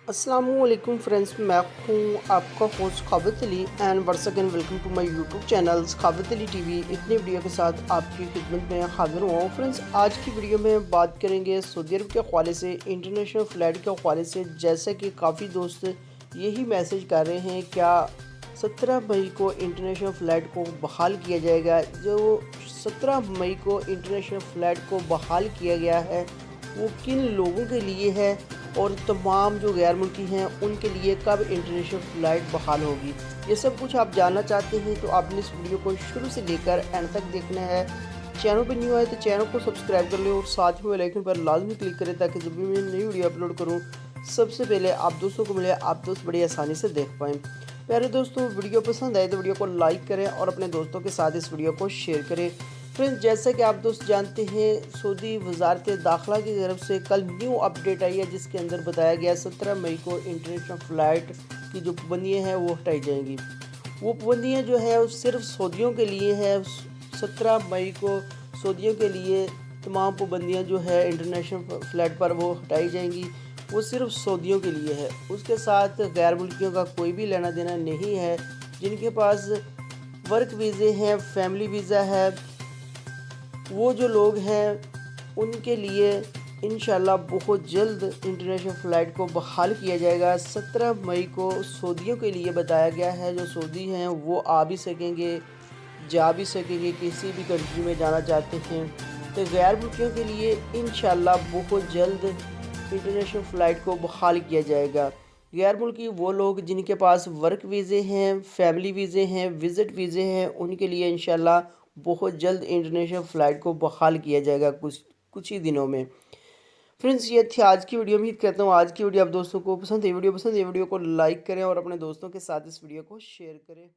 अस्सलाम वालेकुम फ्रेंड्स, मैं हूँ आपका host Khabit Ali and once again welcome to my YouTube channel Khabit Ali TV. इतनी वीडियो के साथ आपकी खिदमत में हाजिर हुआ हूँ। फ्रेंड्स, आज की वीडियो में बात करेंगे सऊदी अरब के हवाले से, इंटरनेशनल फ़्लाइट के हवाले से। जैसे कि काफ़ी दोस्त यही मैसेज कर रहे हैं, क्या 17 मई को इंटरनेशनल फ़्लाइट को बहाल किया जाएगा। जो 17 मई को इंटरनेशनल फ़्लाइट को बहाल किया गया है वो किन लोगों के लिए है, और तमाम जो गैर मुल्की हैं उनके लिए कब इंटरनेशनल फ़्लाइट बहाल होगी। ये सब कुछ आप जानना चाहते हैं तो आपने इस वीडियो को शुरू से लेकर एंड तक देखना है। चैनल पर न्यू आए तो चैनल को सब्सक्राइब कर लें और साथ ही बेल आइकन पर लाजमी क्लिक करें, ताकि जब भी मैं नई वीडियो अपलोड करूँ सबसे पहले आप दोस्तों को मिले, आप दोस्त बड़ी आसानी से देख पाएँ। प्यारे दोस्तों, वीडियो पसंद आए तो वीडियो को लाइक करें और अपने दोस्तों के साथ इस वीडियो को शेयर करें। फ्रेंड्स, जैसा कि आप दोस्त जानते हैं, सऊदी वजारत दाखिला की तरफ से कल न्यू अपडेट आई है, जिसके अंदर बताया गया 17 मई को इंटरनेशनल फ़्लाइट की जो पाबंदियाँ हैं वो हटाई जाएंगी। वो पाबंदियाँ जो है वो सिर्फ सऊदियों के लिए है। 17 मई को सऊदियों के लिए तमाम पाबंदियाँ जो है इंटरनेशनल फ़्लाइट पर वो हटाई जाएंगी। वो सिर्फ सऊदियों के लिए है, उसके साथ गैर मुल्कियों का कोई भी लेना देना नहीं है। जिनके पास वर्क वीज़े हैं, फैमिली वीज़ा है, वो जो लोग हैं उनके लिए इंशाल्लाह बहुत जल्द इंटरनेशनल फ़्लाइट को बहाल किया जाएगा। 17 मई को सऊदियों के लिए बताया गया है। जो सऊदी हैं वो आ भी सकेंगे, जा भी सकेंगे, किसी भी कंट्री में जाना चाहते हैं। तो गैर मुल्कियों के लिए इंशाल्लाह बहुत जल्द इंटरनेशनल फ़्लाइट को बहाल किया जाएगा। गैर मुल्की वो लोग जिनके पास वर्क वीज़े हैं, फैमिली वीज़े हैं, विज़िट वीज़े हैं, उनके लिए इंशाल्लाह बहुत जल्द इंटरनेशनल फ़्लाइट को बहाल किया जाएगा कुछ ही दिनों में। फ्रेंड्स, ये थी आज की वीडियो। उम्मीद करता हूँ आज की वीडियो आप दोस्तों को पसंद है। वीडियो को लाइक करें और अपने दोस्तों के साथ इस वीडियो को शेयर करें।